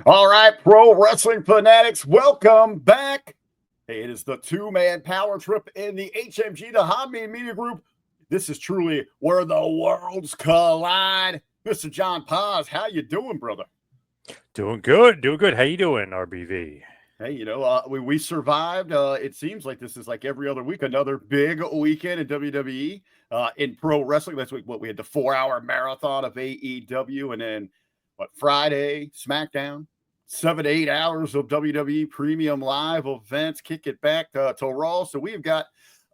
All right, pro wrestling fanatics, welcome back. Hey, it is the two-man power trip in the HMG, the Hobby Media Group. This is truly where the worlds collide. Mr. John Poz, how you doing, brother? Doing good. How you doing, RBV? Hey, we survived. It seems like this is like every other week, another big weekend in WWE, in pro wrestling. That's what we had, the 4-hour marathon of AEW, and then Friday, SmackDown, 7 to 8 hours of WWE premium live events, kick it back to Raw. So we've got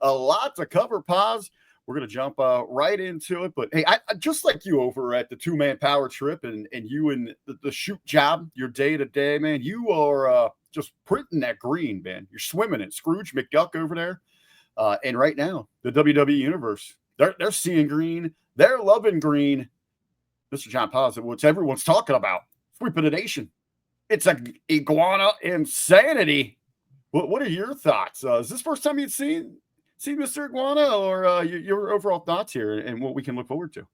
a lot to cover, Poz. We're going to jump right into it. But hey, I just like you over at the two-man power trip and you and the shoot job, your day-to-day, man, you are just printing that green, man. You're swimming it. Scrooge McDuck over there. And right now, the WWE Universe, they're seeing green. They're loving green. Mr. John Poz, which everyone's talking about. Sweeping the nation. It's a iguana insanity. What are your thoughts? Is this first time you've seen Mr. Iguana, or your overall thoughts here and what we can look forward to?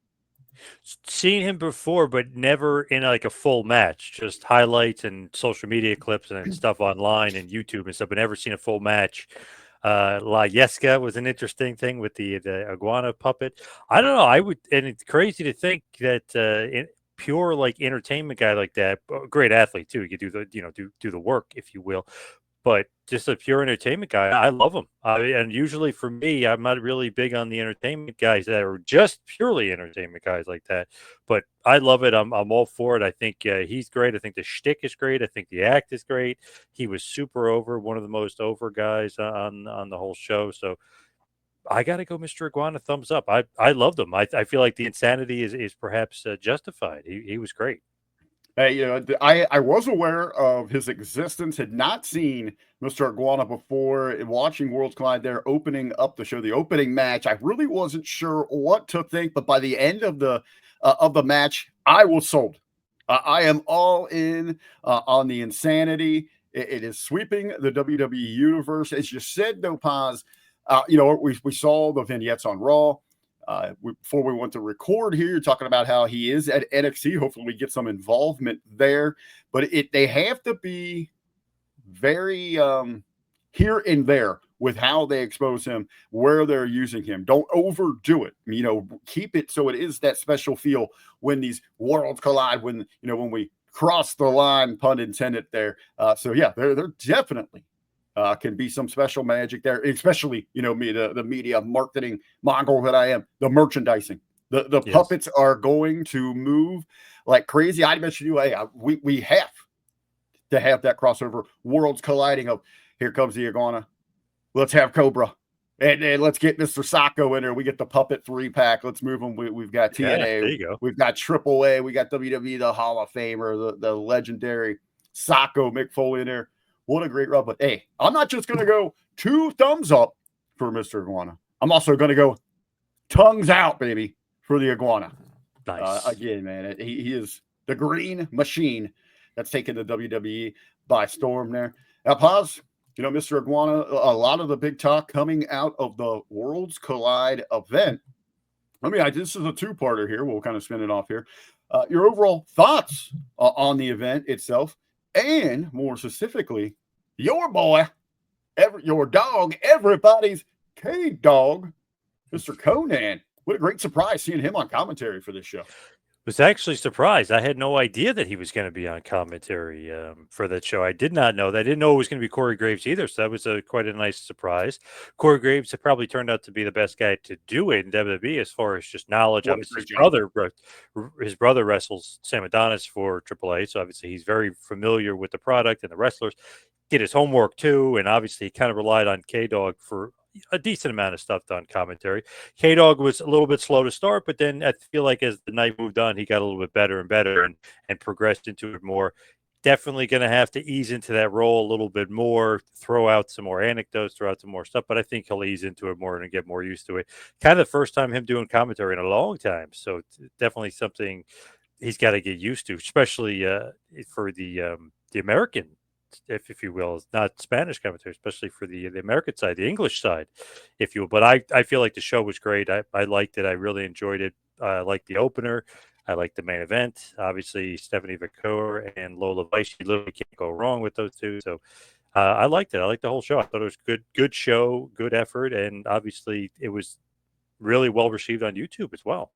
Seen him before, but never in like a full match. Just highlights and social media clips and stuff online and YouTube and stuff, but never seen a full match. La Yesca was an interesting thing with the iguana puppet. I don't know. And it's crazy to think that pure like entertainment guy like that, great athlete too. He could do the do the work, if you will. But just a pure entertainment guy, I love him. And usually for me, I'm not really big on the entertainment guys that are just purely entertainment guys like that. But I love it. I'm all for it. I think he's great. I think the shtick is great. I think the act is great. He was super over, one of the most over guys on the whole show. So I got to go, Mr. Iguana. Thumbs up. I loved him. I feel like the insanity is perhaps justified. He was great. Hey, I was aware of his existence, had not seen Mr. Iguana before. Watching Worlds Collide there, opening up the show, the opening match, I really wasn't sure what to think, but by the end of the match, I was sold. I am all in on the insanity. It is sweeping the WWE Universe. As you said, though, Paz, we saw the vignettes on Raw. Before we went to record here, you're talking about how he is at NXT. Hopefully we get some involvement there, but they have to be very here and there with how they expose him, where they're using him. Don't overdo it. Keep it so it is that special feel when these worlds collide, when we cross the line, pun intended there. So yeah, they're definitely can be some special magic there, especially, me, the media marketing mongol that I am, the merchandising. The yes. Puppets are going to move like crazy. I mentioned you, hey, we have to have that crossover, worlds colliding of here comes the iguana. Let's have Cobra. And let's get Mr. Sacco in there. We get the puppet 3-pack. Let's move them. We've got TNA. Yeah, there you go. We've got AAA. We got WWE, the Hall of Famer, the legendary Sacco, Mick Foley in there. What a great rub. But hey, I'm not just going to go 2 thumbs up for Mr. Iguana. I'm also going to go tongues out, baby, for the iguana. Nice. Again, man, he is the green machine that's taken the WWE by storm there. Now, Paz, Mr. Iguana, a lot of the big talk coming out of the Worlds Collide event. This is a 2-parter here. We'll kind of spin it off here. Your overall thoughts on the event itself, and more specifically, your boy, your dog, everybody's K-Dog, Mr. Conan. What a great surprise seeing him on commentary for this show. Was actually surprised. I had no idea that he was going to be on commentary for that show. I did not know that. I didn't know it was going to be Corey Graves either. So that was quite a nice surprise. Corey Graves had probably turned out to be the best guy to do it in WWE as far as just knowledge. Obviously, his brother wrestles Sam Adonis for AAA. So obviously he's very familiar with the product and the wrestlers. Did his homework too. And obviously he kind of relied on K-Dog for a decent amount of stuff done commentary. K-Dog was a little bit slow to start, but then I feel like as the night moved on, he got a little bit better and better and progressed into it more. Definitely going to have to ease into that role a little bit more, throw out some more anecdotes, throw out some more stuff, but I think he'll ease into it more and get more used to it. Kind of the first time him doing commentary in a long time. So definitely something he's got to get used to, especially for the American, if you will, not Spanish commentary, especially for the American side, the English side, if you will. But I feel like the show was great. I liked it. I really enjoyed it. I liked the opener. I like the main event. Obviously, Stephanie Victor and Lola Vice. You literally can't go wrong with those two. So I liked it. I liked the whole show. I thought it was good show, good effort, and obviously it was really well received on YouTube as well.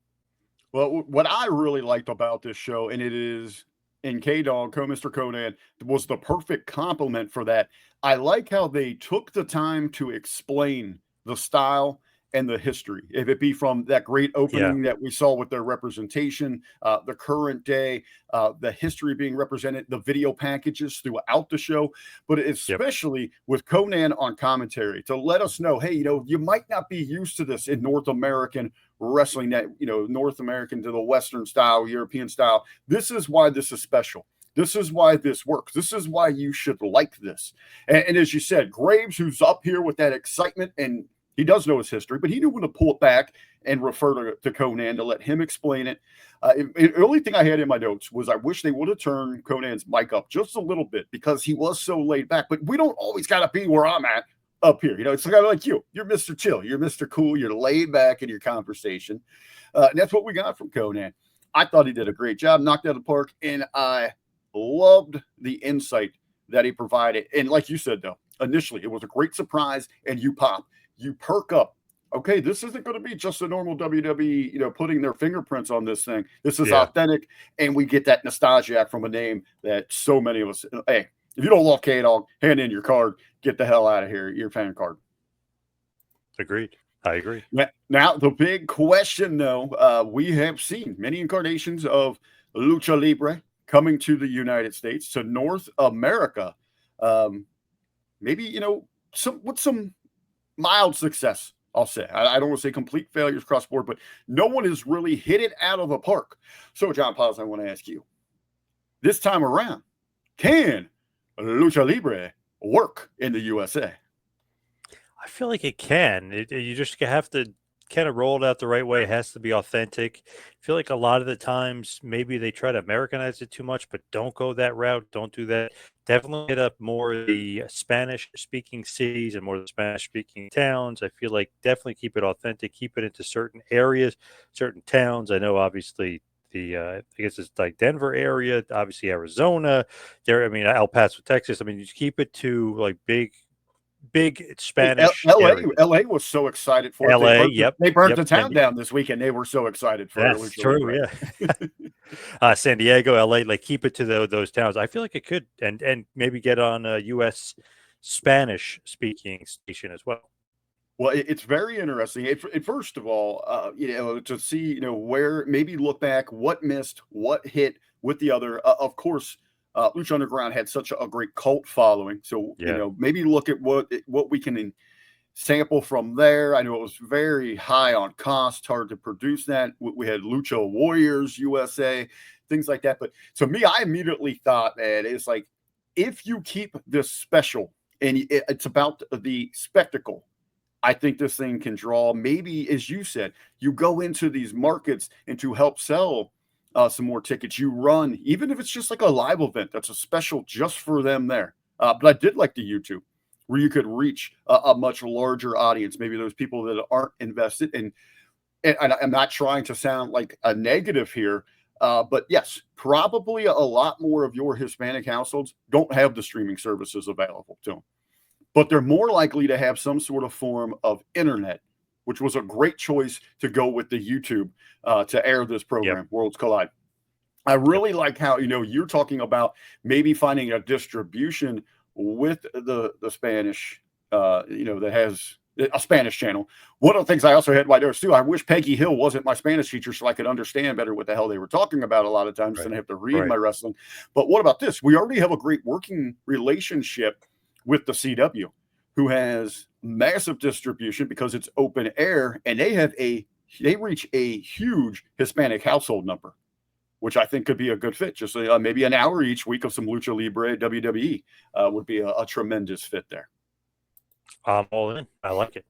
Well, what I really liked about this show, and it is in K Dog, Mr. Conan, was the perfect compliment for that. I like how they took the time to explain the style and the history. If it be from that great Yeah. opening that we saw with their representation, the current day, the history being represented, the video packages throughout the show, but Yep. especially with Conan on commentary to let us know, hey, you might not be used to this in North American wrestling, that North American to the Western style, European style. This is why this is special. This is why this works. This is why you should like this. And as you said, Graves, who's up here with that excitement, and he does know his history, but he knew when to pull it back and refer to Conan to let him explain it. The only thing I had in my notes was I wish they would have turned Conan's mic up just a little bit because he was so laid back. But we don't always got to be where I'm at up here. It's kind of like you. You're Mr. Chill. You're Mr. Cool. You're laid back in your conversation. And that's what we got from Conan. I thought he did a great job, knocked out of the park, and I loved the insight that he provided. And like you said, though, initially it was a great surprise, and you pop. You perk up. Okay, this isn't going to be just a normal WWE, putting their fingerprints on this thing. This is authentic, and we get that nostalgia from a name that so many of us. Hey, if you don't love K-Dog, hand in your card. Get the hell out of here. Your fan card. Agreed. I agree. Now the big question, though, we have seen many incarnations of Lucha Libre coming to the United States, to North America. Maybe some mild success, I'll say. I don't want to say complete failures across the board, but no one has really hit it out of the park. So, John Poz, I want to ask you, this time around, can Lucha Libre work in the USA? I feel like it can. You just have to kind of roll it out the right way. It has to be authentic. I feel like a lot of the times maybe they try to Americanize it too much, but don't go that route. Don't do that. Definitely hit up more of the Spanish-speaking cities and more of the Spanish-speaking towns. I feel like definitely keep it authentic. Keep it into certain areas, certain towns. I know, obviously, I guess it's like Denver area, obviously Arizona. El Paso, Texas. I mean, you keep it to like big Spanish areas. LA was so excited for it. LA, They burnt the town down this weekend. They were so excited for it. That's true, yeah. San Diego, LA, like keep it to those towns. I feel like it could, and maybe get on a U.S. Spanish speaking station as well. Well, it's very interesting. First of all, to see, where maybe look back, what missed, what hit with the other. Of course, Lucha Underground had such a great cult following. So, maybe look at what we can sample from there. I know it was very high on cost, hard to produce that. We had Lucha Warriors USA, things like that. But to me, I immediately thought, man, it's like, if you keep this special and it's about the spectacle, I think this thing can draw. Maybe, as you said, you go into these markets and to help sell some more tickets, you run, even if it's just like a live event that's a special just for them there. But I did like the YouTube, where you could reach a much larger audience, maybe those people that aren't invested. And I'm not trying to sound like a negative here, but yes, probably a lot more of your Hispanic households don't have the streaming services available to them, but they're more likely to have some sort of form of internet, which was a great choice to go with the YouTube to air this program, Worlds Collide. I really like how, you're talking about maybe finding a distribution with the Spanish, that has a Spanish channel. One of the things I also had in my notes too, I wish Peggy Hill wasn't my Spanish teacher so I could understand better what the hell they were talking about a lot of times than have to read my wrestling. But what about this? We already have a great working relationship with the CW, who has massive distribution because it's open air, and they reach a huge Hispanic household number, which I think could be a good fit. Just maybe an hour each week of some Lucha Libre WWE would be a tremendous fit there. I'm all in. I like it.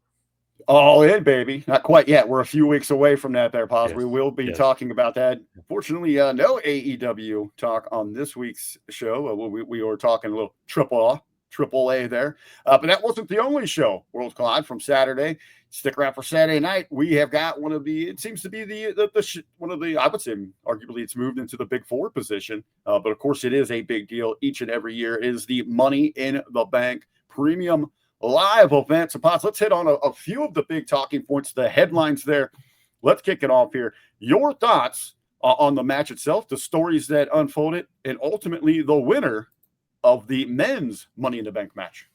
All in, baby. Not quite yet. We're a few weeks away from that there, Poz. Yes. We will be talking about that. Fortunately, no AEW talk on this week's show. We were talking a little triple AAA there. But that wasn't the only show, Worlds Collide, from Saturday. Stick around for Saturday night. We have got one of the, it seems to be one of the, I would say, arguably it's moved into the big four position. But of course, it is a big deal each and every year, is the Money in the Bank Premium Live event. So, Poz, let's hit on a few of the big talking points, the headlines there. Let's kick it off here. Your thoughts on the match itself, the stories that unfolded, and ultimately the winner of the men's Money in the Bank match.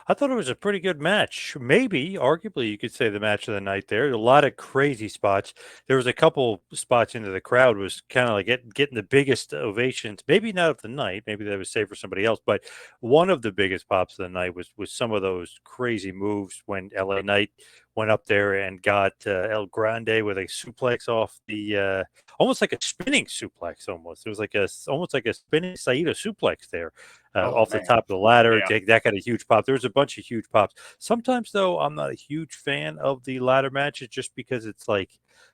I thought it was a pretty good match. Maybe, arguably, you could say the match of the night there. A lot of crazy spots. There was a couple spots into the crowd was kind of like getting the biggest ovations. Maybe not of the night. Maybe that was saved for somebody else. But one of the biggest pops of the night was some of those crazy moves when LA Knight went up there and got El Grande with a suplex off the almost like a spinning suplex. Almost it was like almost like a spinning Saito suplex there. Off the top of the ladder. Yeah. That got a huge pop. There was a bunch of huge pops. Sometimes, though, I'm not a huge fan of the ladder matches just because it's like,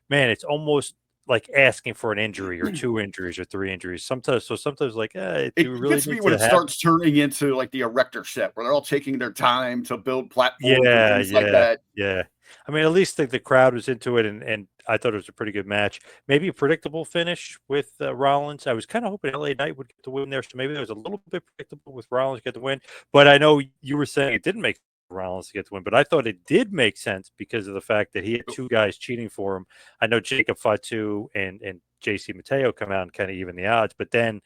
man, it's almost like asking for an injury or 2 injuries or 3 injuries. Sometimes, like, it really gets me when it starts turning into like the erector set where they're all taking their time to build platforms and things like that. Yeah. I mean, at least the crowd was into it, and I thought it was a pretty good match. Maybe a predictable finish with Rollins. I was kind of hoping LA Knight would get the win there, so maybe that was a little bit predictable with Rollins get the win. But I know you were saying it didn't make Rollins to get the win, but I thought it did make sense because of the fact that he had 2 guys cheating for him. I know Jacob Fatu and JC Mateo come out and kind of even the odds, but then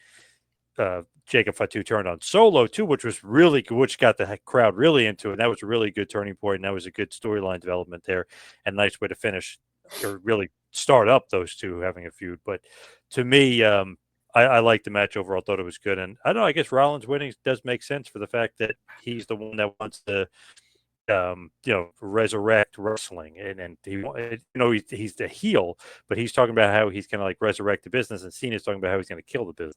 Jacob Fatu turned on Solo too, which was really good, which got the crowd really into it. And that was a really good turning point, and that was a good storyline development there, and nice way to finish or really start up those two having a feud. But to me, I liked the match overall. Thought it was good, and I don't know. I guess Rollins winning does make sense for the fact that he's the one that wants to, resurrect wrestling, and he, he's the heel, but he's talking about how he's going to like resurrect the business, and Cena's talking about how he's going to kill the business.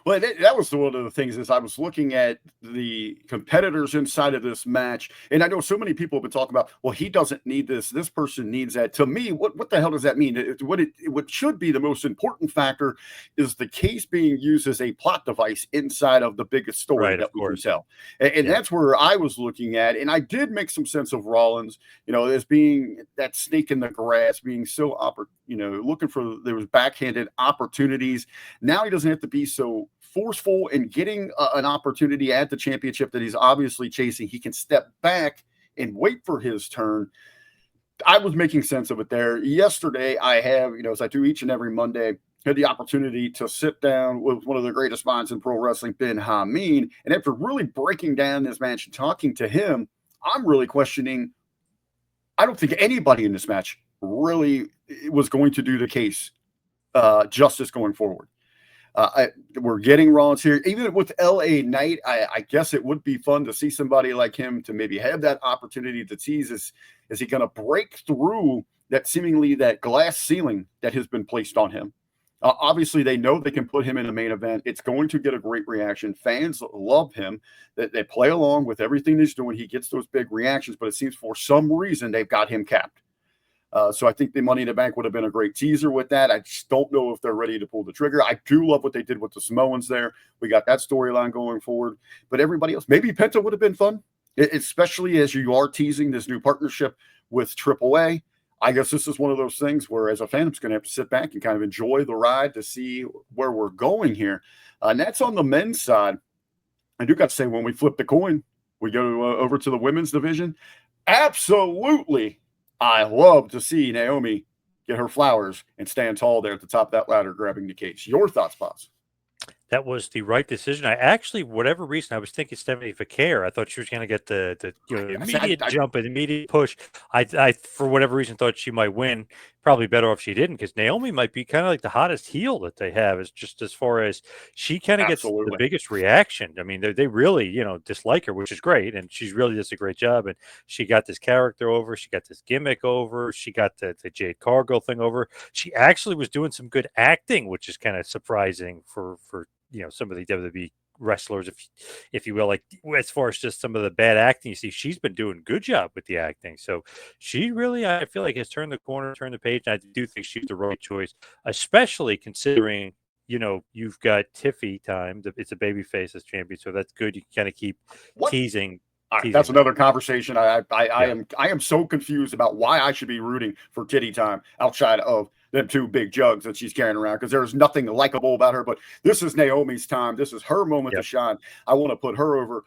Well, that was one of the things is I was looking at the competitors inside of this match, and I know so many people have been talking about, well, he doesn't need this. This person needs that. To me, what the hell does that mean? What should be the most important factor is the case being used as a plot device inside of the biggest story that we can tell. And that's where I was looking at, and I did make some sense of Rollins, as being that snake in the grass, being so looking for there was backhanded opportunities. Now he doesn't have to be so forceful in getting an opportunity at the championship that he's obviously chasing. He can step back and wait for his turn. I was making sense of it there. Yesterday, I have, as I do each and every Monday, had the opportunity to sit down with one of the greatest minds in pro wrestling, Ben Hameen. And after really breaking down this match and talking to him, I'm really questioning, I don't think anybody in this match really was going to do the case justice going forward. We're getting Rollins here. Even with LA Knight, I guess it would be fun to see somebody like him to maybe have that opportunity to tease. Is he going to break through that seemingly that glass ceiling that has been placed on him? Obviously, they know they can put him in the main event. It's going to get a great reaction. Fans love him. They play along with everything he's doing. He gets those big reactions, but it seems for some reason they've got him capped. So I think the Money in the Bank would have been a great teaser with that. I just don't know if they're ready to pull the trigger. I do love what they did with the Samoans there. We got that storyline going forward. But everybody else, maybe Penta would have been fun, especially as you are teasing this new partnership with AAA. I guess this is one of those things where, as a fan, I'm just going to have to sit back and kind of enjoy the ride to see where we're going here. And that's on the men's side. I do got to say, when we flip the coin, we go over to the women's division. Absolutely. I love to see Naomi get her flowers and stand tall there at the top of that ladder, grabbing the case. Your thoughts, Poz? That was the right decision. I actually, whatever reason, I was thinking Stephanie Vaquer. I thought she was going to get the immediate jump and immediate push. I, for whatever reason, thought she might win. Probably better off she didn't, because Naomi might be kind of like the hottest heel that they have. Is just as far as she kind of gets the biggest reaction. I mean, they really dislike her, which is great, and she's really does a great job. And she got this character over. She got this gimmick over. She got the Jade Cargill thing over. She actually was doing some good acting, which is kind of surprising for some of the WWE wrestlers, if you will, like as far as just some of the bad acting you see, she's been doing a good job with the acting. So she really, I feel like, has turned the corner, turned the page. And I do think she's the right choice, especially considering you've got Tiffy time. It's a baby face as champion, so that's good. You can kind of keep What? teasing All right, teasing that's that. another conversation. Yeah, I am so confused about why I should be rooting for Kitty Time outside of them two big jugs that she's carrying around, because there's nothing likable about her. But this is Naomi's time. This is her moment to yep, shine. I want to put her over.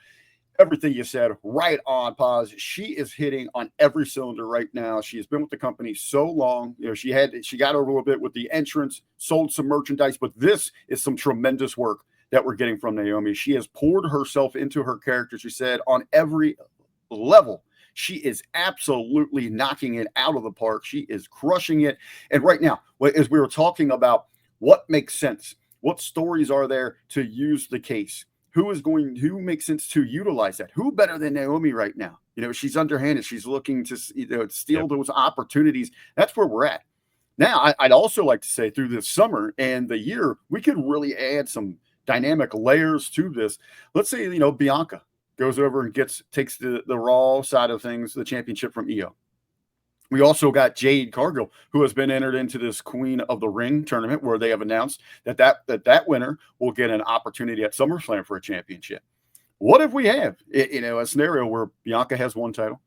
Everything you said, right on, Poz. She is hitting on every cylinder right now. She has been with the company so long. She got over a little bit with the entrance, sold some merchandise, but this is some tremendous work that we're getting from Naomi. She has poured herself into her character. She said on every level. She is absolutely knocking it out of the park. She is crushing it. And right now, as we were talking about what makes sense, what stories are there to use the case? Who makes sense to utilize that? Who better than Naomi right now? She's underhanded. She's looking to steal yep. those opportunities. That's where we're at. Now, I'd also like to say through this summer and the year, we could really add some dynamic layers to this. Let's say, Bianca goes over and takes the Raw side of things, the championship from Io. We also got Jade Cargill, who has been entered into this Queen of the Ring tournament, where they have announced that winner will get an opportunity at SummerSlam for a championship. What if we have, a scenario where Bianca has one title,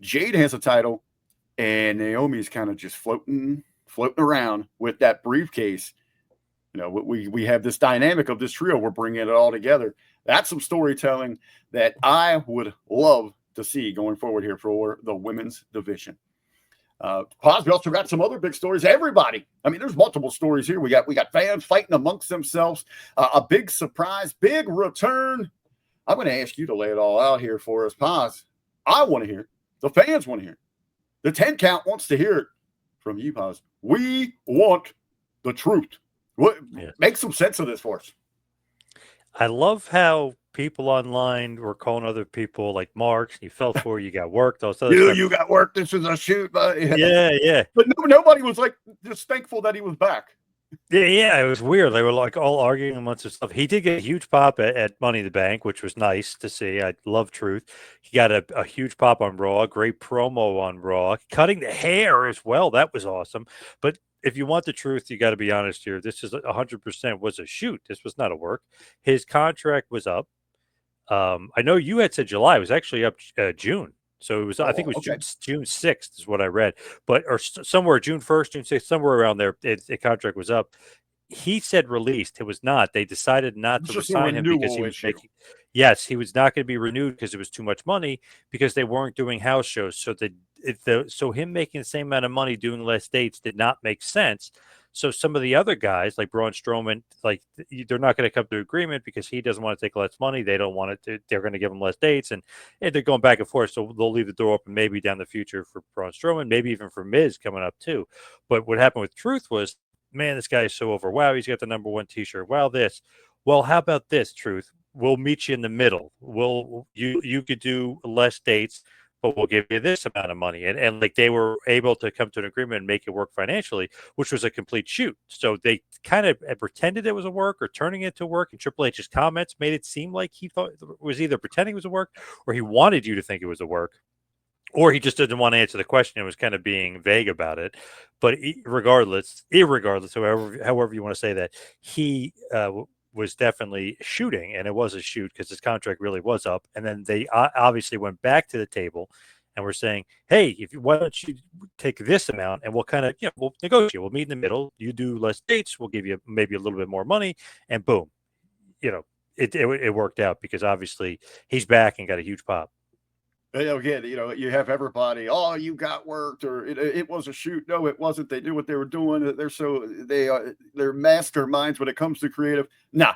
Jade has a title, and Naomi's kind of just floating around with that briefcase? We have this dynamic of this trio. We're bringing it all together. That's some storytelling that I would love to see going forward here for the women's division. Poz, we also got some other big stories. Everybody, I mean, there's multiple stories here. We got fans fighting amongst themselves. A big surprise, big return. I'm going to ask you to lay it all out here for us, Poz. I want to hear it. The fans want to hear it. The 10 count wants to hear it from you, Poz. We want the truth. Yeah. Make some sense of this for us. I love how people online were calling other people like Marks. You fell for it, you got worked, all this other stuff. You got work. This is a shoot. Yeah, yeah. But nobody was just thankful that he was back. Yeah, it was weird. They were like all arguing amongst themselves. He did get a huge pop at Money in the Bank, which was nice to see. I love Truth. He got a huge pop on Raw, great promo on Raw, cutting the hair as well. That was awesome. But if you want the truth, you got to be honest here. This is 100% was a shoot. This was not a work. His contract was up. I know you had said July. It was actually up June. So it was, I think it was Okay. June 6th is what I read, but or somewhere June 1st, June 6th, somewhere around there, the contract was up. He said released. It was not. They decided not It's to just a resign him because he renewal was issue. making. Yes, he was not going to be renewed because it was too much money because they weren't doing house shows. So him making the same amount of money doing less dates did not make sense. So some of the other guys like Braun Strowman, like they're not going to come to agreement because he doesn't want to take less money. They don't want it to. They're going to give him less dates, and they're going back and forth. So they'll leave the door open maybe down the future for Braun Strowman, maybe even for Miz coming up too. But what happened with Truth was, man, this guy is so over. Wow, he's got the #1 T-shirt. Wow, this. Well, how about this, Truth? We'll meet you in the middle. You could do less dates, but we'll give you this amount of money. And like they were able to come to an agreement and make it work financially, which was a complete shoot. So they kind of pretended it was a work or turning it to work. And Triple H's comments made it seem like he thought it was either pretending it was a work or he wanted you to think it was a work. Or he just didn't want to answer the question and was kind of being vague about it. But irregardless, however you want to say that, he was definitely shooting, and it was a shoot because his contract really was up. And then they obviously went back to the table and were saying, "Hey, why don't you take this amount and we'll kind of we'll negotiate. We'll meet in the middle. You do less dates, we'll give you maybe a little bit more money, and boom, it worked out because obviously he's back and got a huge pop." Again, you have everybody. Oh, you got worked, or it was a shoot. No, it wasn't. They knew what they were doing. They're masterminds when it comes to creative. Nah,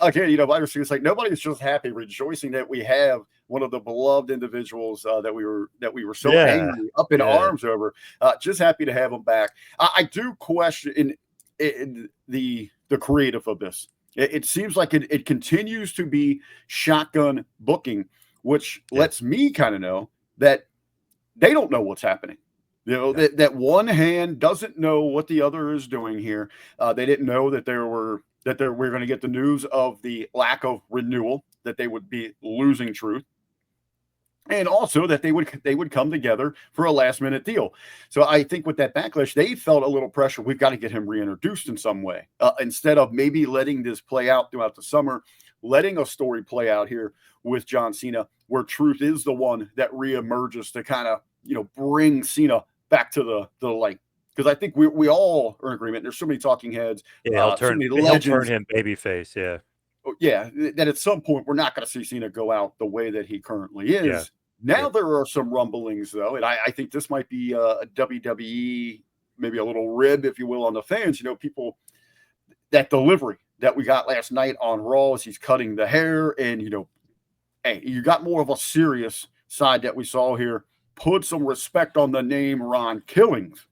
again, it's like nobody's just happy, rejoicing that we have one of the beloved individuals that we were so Yeah, angry, up in yeah, arms over. Just happy to have him back. I do question in the creative of this. It seems like it continues to be shotgun booking, which yeah. lets me kind of know that they don't know what's happening. No. That one hand doesn't know what the other is doing here. They didn't know that we're going to get the news of the lack of renewal, that they would be losing Truth. and also that they would come together for a last minute deal. So I think with that backlash, they felt a little pressure. We've got to get him reintroduced in some way instead of maybe letting this play out throughout the summer, letting a story play out here with John Cena, where truth is the one that reemerges to kind of bring Cena back to the light. Because I think we all are in agreement. There's so many talking heads, Yeah, so many he'll turn legends. him babyface. Yeah, that at some point we're not going to see Cena go out the way that he currently is. Yeah. Now Yep. there are some rumblings though, and I think this might be a WWE, maybe a little rib, if you will, on the fans. People, that delivery that we got last night on Raw as he's cutting the hair, and hey, you got more of a serious side that we saw here. Put some respect on the name Ron Killings,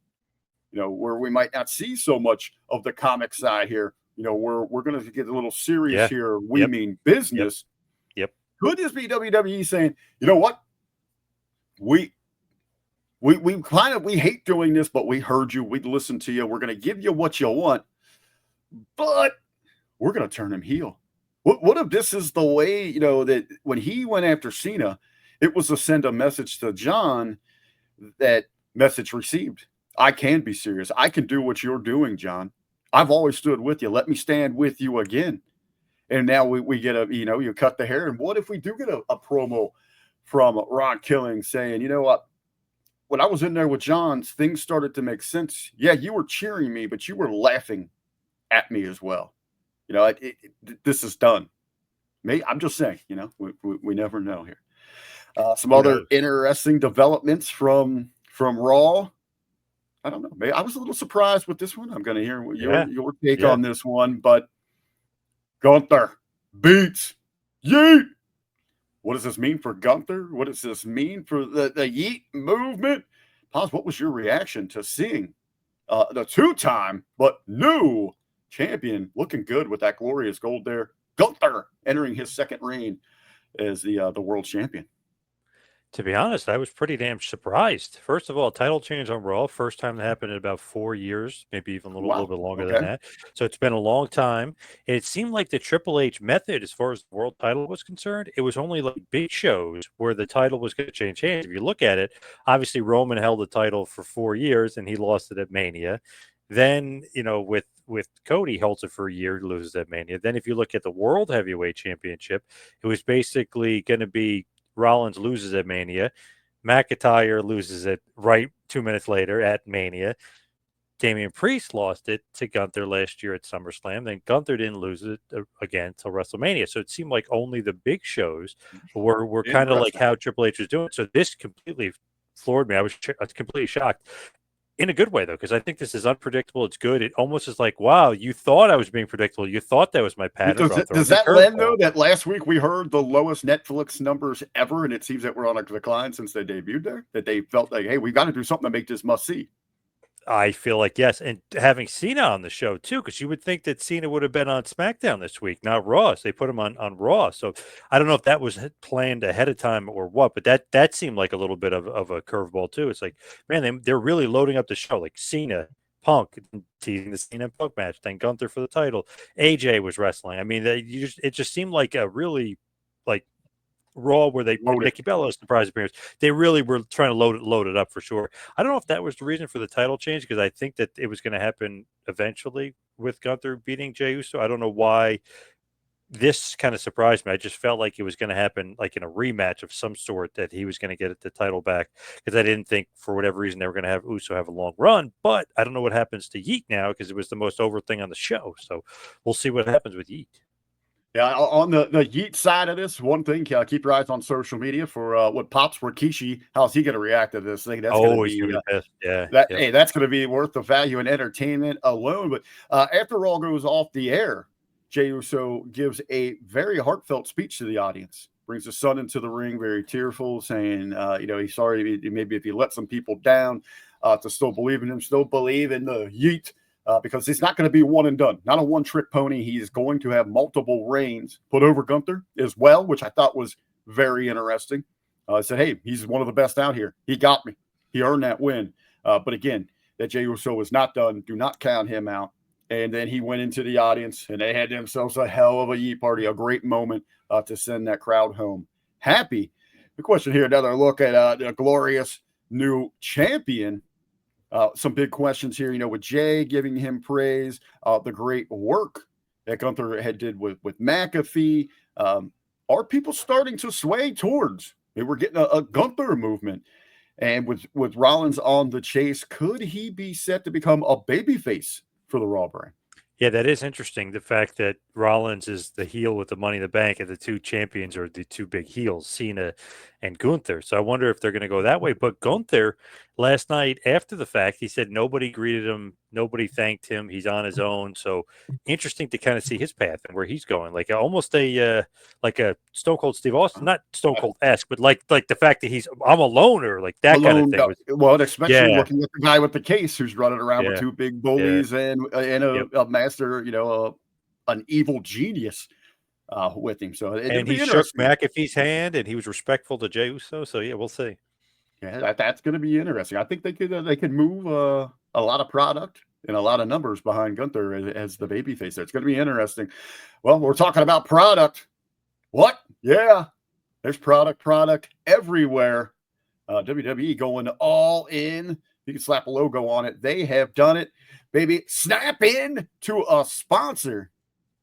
where we might not see so much of the comic side here. We're going to get a little serious Yeah. here. We Yep. mean business. Yep. Could this be WWE saying, you know what? We hate doing this, but we heard you. We listened to you. We're going to give you what you want, but we're going to turn him heel. What if this is the way, that when he went after Cena, it was to send a message to John, that message received. I can be serious. I can do what you're doing, John. I've always stood with you. Let me stand with you again. And now we get you cut the hair. And what if we do get a promo from Ron Killing saying, you know what? When I was in there with John, things started to make sense. Yeah, you were cheering me, but you were laughing at me as well. This is done. I'm just saying, we never know here. Some other interesting developments from Raw. I don't know. Maybe I was a little surprised with this one. I'm going to hear your take on this one, but Gunther beats Yeet. What does this mean for Gunther? What does this mean for the Yeet movement? Poz, what was your reaction to seeing the two-time but new champion looking good with that glorious gold there? Gunther entering his second reign as the world champion. To be honest, I was pretty damn surprised. First of all, title change on Raw, first time that happened in about 4 years, maybe even a little bit longer than that. So it's been a long time. And it seemed like the Triple H method, as far as the world title was concerned, it was only like big shows where the title was going to change hands. If you look at it, obviously Roman held the title for 4 years and he lost it at Mania. Then, with Cody holds it for a year, loses at Mania. Then if you look at the World Heavyweight Championship, it was basically going to be Rollins loses at Mania. McIntyre loses it right 2 minutes later at Mania. Damian Priest lost it to Gunther last year at SummerSlam. Then Gunther didn't lose it again until WrestleMania. So it seemed like only the big shows were kind of like how Triple H was doing. So this completely floored me. I was completely shocked. In a good way, though, because I think this is unpredictable. It's good. It almost is like, wow, you thought I was being predictable. You thought that was my pattern. Does that lend, though, that last week we heard the lowest Netflix numbers ever, and it seems that we're on a decline since they debuted there, that they felt like, hey, we've got to do something to make this must-see? I feel like, yes. And having Cena on the show, too, because you would think that Cena would have been on SmackDown this week, not Raw. So they put him on Raw. So I don't know if that was planned ahead of time or what, but that seemed like a little bit of a curveball, too. It's like, man, they're really loading up the show. Like Cena, Punk, teasing the Cena and Punk match, then Gunther for the title. AJ was wrestling. I mean, it just seemed like a really, like, Raw where they Nikki Bella's surprise appearance. They really were trying to load it up for sure. I don't know if that was the reason for the title change, because I think that it was going to happen eventually with Gunther beating Jey Uso. I don't know why this kind of surprised me. I just felt like it was going to happen like in a rematch of some sort, that he was going to get the title back, because I didn't think for whatever reason they were going to have Uso have a long run. But I don't know what happens to Yeet now, because it was the most over thing on the show. So we'll see what happens with Yeet. Yeah, on the Yeet side of this, one thing, keep your eyes on social media for what Pops Rikishi. How's he going to react to this thing? That's going to be Hey, that's going to be worth the value and entertainment alone. But after Raw goes off the air, Jey Uso gives a very heartfelt speech to the audience. Brings his son into the ring, very tearful, saying, he's sorry maybe if he let some people down, to still believe in him, still believe in the Yeet. Because he's not going to be one and done, not a one-trick pony. He's going to have multiple reigns put over Gunther as well, which I thought was very interesting. I said, hey, he's one of the best out here. He got me. He earned that win. But again, that Jey Uso was not done. Do not count him out. And then he went into the audience, and they had themselves a hell of a Yeet party, a great moment to send that crowd home happy. The question here, another look at the glorious new champion. Some big questions here, with Jay giving him praise, the great work that Gunther had did with McAfee. Are people starting to sway towards? We're getting a Gunther movement, and with Rollins on the chase, could he be set to become a babyface for the Raw brand? Yeah, that is interesting. The fact that Rollins is the heel with the Money in the Bank, and the two champions are the two big heels, Cena and Gunther. So I wonder if they're going to go that way. But Gunther, last night after the fact, he said nobody greeted him, nobody thanked him. He's on his own. So interesting to kind of see his path and where he's going. Like almost like a Stone Cold Steve Austin, not Stone Cold-esque, but like the fact that I'm a loner, like that kind of thing. Well, especially looking at the guy with the case who's running around with two big bullies and a master, an evil genius with him. So and he shook McAfee's hand, and he was respectful to Jey Uso. So yeah, we'll see. Yeah, that's going to be interesting. I think they could move a lot of product and a lot of numbers behind Gunther as the babyface there. It's going to be interesting. Well, we're talking about product. What? Yeah, there's product everywhere. WWE going all in. You can slap a logo on it. They have done it, baby. Snap in to a sponsor.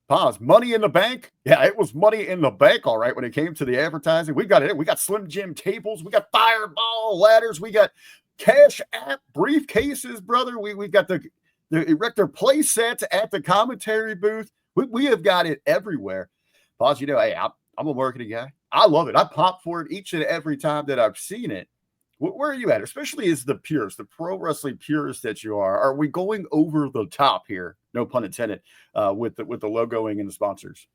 Poz, Money in the Bank. Yeah, it was Money in the Bank, all right, when it came to the advertising. We got it. We got Slim Jim tables. We got Fireball ladders. We got Cash App briefcases, brother. We got the erector play sets at the commentary booth. We have got it everywhere. Poz, hey, I'm a marketing guy. I love it. I pop for it each and every time that I've seen it. Where are you at? Especially as the purist, the pro wrestling purist that you are. Are we going over the top here? No pun intended. With the logoing and the sponsors.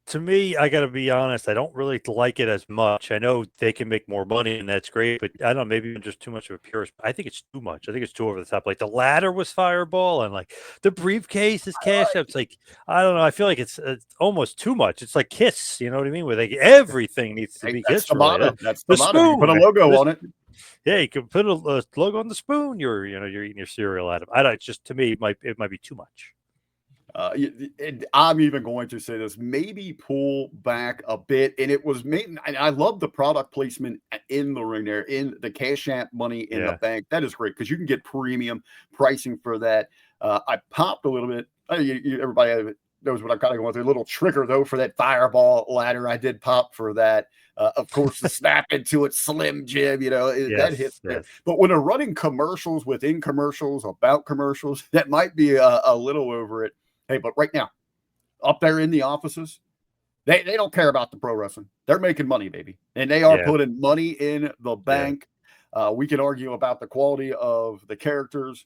To me, I got to be honest, I don't really like it as much. I know they can make more money, and that's great, but I don't know, maybe I'm just too much of a purist. I think it's too much. I think it's too over the top. Like the ladder was Fireball, and like the briefcase is Cash App. It's like, I don't know. I feel like it's almost too much. It's like Kiss, you know what I mean? Where like everything needs to be Kiss. That's the spoon. Put a logo on it. Yeah, you can put a logo on the spoon. You're eating your cereal out of. I don't. It's just, to me, it might be too much. I'm even going to say this, maybe pull back a bit. And it was made, I love the product placement in the ring there, in the Cash App Money in the Bank. That is great because you can get premium pricing for that. I popped a little bit. Everybody knows what I'm kind of going through. A little trigger, though, for that Fireball ladder. I did pop for that. Of course, the snap into it, Slim Jim, that hits there. But when they're running commercials within commercials about commercials, that might be a little over it. Hey, but right now, up there in the offices, they don't care about the pro wrestling. They're making money, baby. And they are putting money in the bank. We can argue about the quality of the characters,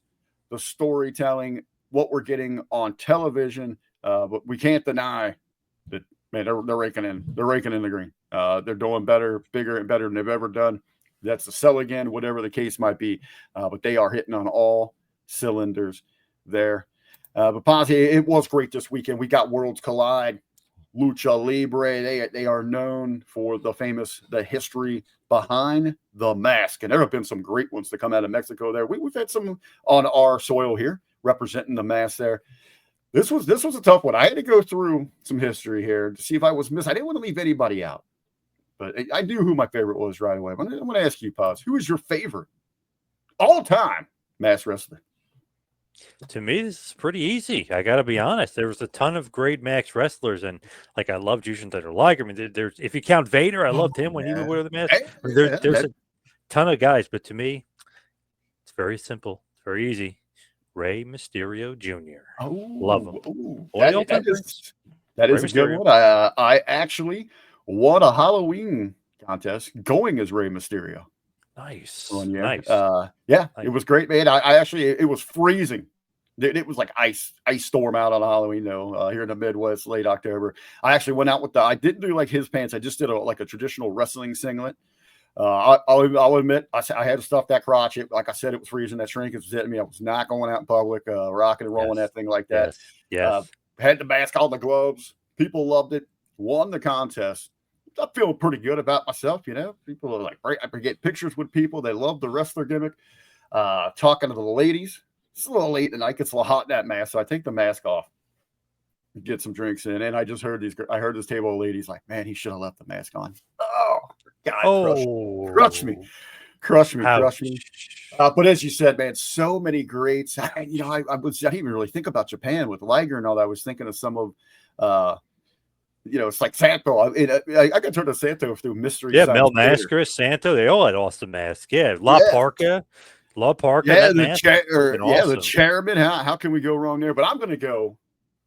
the storytelling, what we're getting on television. But we can't deny that, man, they're raking in. They're raking in the green. They're doing better, bigger, and better than they've ever done. That's the sell again, whatever the case might be. But they are hitting on all cylinders there. But Poz, it was great this weekend. We got Worlds Collide, Lucha Libre. They are known for the history behind the mask. And there have been some great ones to come out of Mexico there. We've had some on our soil here representing the mask there. This was a tough one. I had to go through some history here to see if I was missed. I didn't want to leave anybody out, but I knew who my favorite was right away. I'm going to ask you, Poz, who is your favorite all-time mask wrestler? To me, this is pretty easy. I got to be honest. There was a ton of great mask wrestlers, and like I loved Jushin Thunder Liger. I mean, there's if you count Vader, I loved him when he would wear the mask. There's a ton of guys, but to me, it's very simple. It's very easy. Rey Mysterio Jr. Love him. That is a good one. I actually won a Halloween contest going as Rey Mysterio. Nice. Nice. Nice. It was great, man. I actually, it was freezing. It was like ice storm out on Halloween, though, here in the Midwest, late October. I actually went out with I didn't do like his pants. I just did a traditional wrestling singlet. I'll admit, I had to stuff that crotch. Like I said, it was freezing. That shrink was hitting me. I was not going out in public, rocking and rolling that thing like that. Yes. Had the mask on, the gloves. People loved it. Won the contest. I feel pretty good about myself, People are like, I get pictures with people. They love the wrestler gimmick. Talking to the ladies. It's a little late tonight. It's a little hot in that mask, so I take the mask off, get some drinks in, and I just heard I heard this table of ladies like, man, he should have left the mask on. Oh, God, crush me, Oh, crush me, crush me. ouch. But as you said, man, so many greats. I didn't even really think about Japan with Liger and all that. I was thinking of some of, it's like Santo. I got turned to Santo through Mystery Yeah, Mel Science Theater. Mascaris, Santo, they all had awesome masks. Yeah, Yeah, La Parca, yeah, that mask would have been the awesome. chairman. How can we go wrong there? But I'm going to go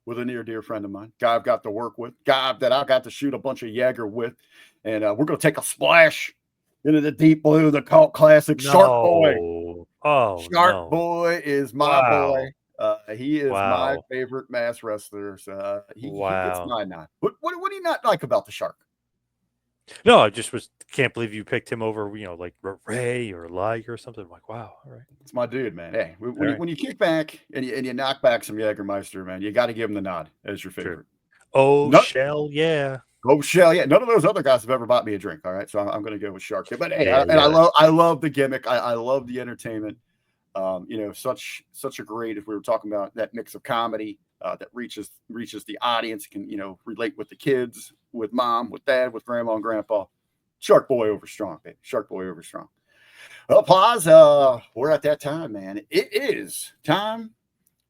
with a near dear friend of mine, guy I've got to work with, guy that I got to shoot a bunch of Jaeger with, and we're going to take a splash into the deep blue, the cult classic, Shark Boy. No. Oh, Shark no. Boy is my Wow. boy. He is my Wow. favorite mass wrestler. So he gets Wow. my nod. What do you not like about the Shark? No, I just can't believe you picked him over, like Ray or Liger or something. I'm like, wow. All right. It's my dude, man. Hey, All when right. you kick back and you knock back some Jägermeister, man, you got to give him the nod as your True. favorite. Oh, No, Shell. Yeah. oh Shell, yeah. None of those other guys have ever bought me a drink. All right, so I'm going to go with Shark. But hey, Yeah. Yeah. I love the gimmick. I love the entertainment. Such a great. If we were talking about that mix of comedy that reaches the audience, can relate with the kids, with mom, with dad, with grandma and grandpa. Shark Boy over strong, baby. Shark Boy over strong. Well, Poz, we're at that time, man. It is time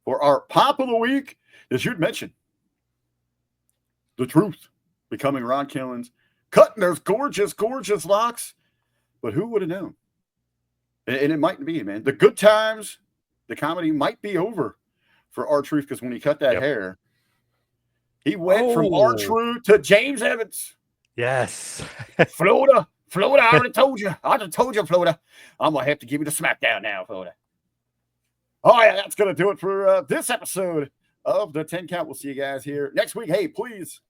for our pop of the week. As you'd mentioned, the truth becoming Ron Killens, cutting those gorgeous, gorgeous locks. But who would have known? And it might be, man. The good times, the comedy might be over for R-Truth, because when he cut that hair, he went from R-Truth to James Evans. Yes. Florida, I already told you. I just told you, Florida. I'm going to have to give you the smackdown now, Florida. Oh, yeah, that's going to do it for this episode of the 10 Count. We'll see you guys here next week. Hey, please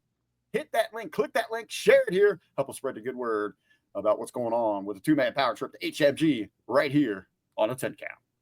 hit that link, click that link, share it here. Help us spread the good word about what's going on with the two-man power trip to HFG right here on a 10 Count.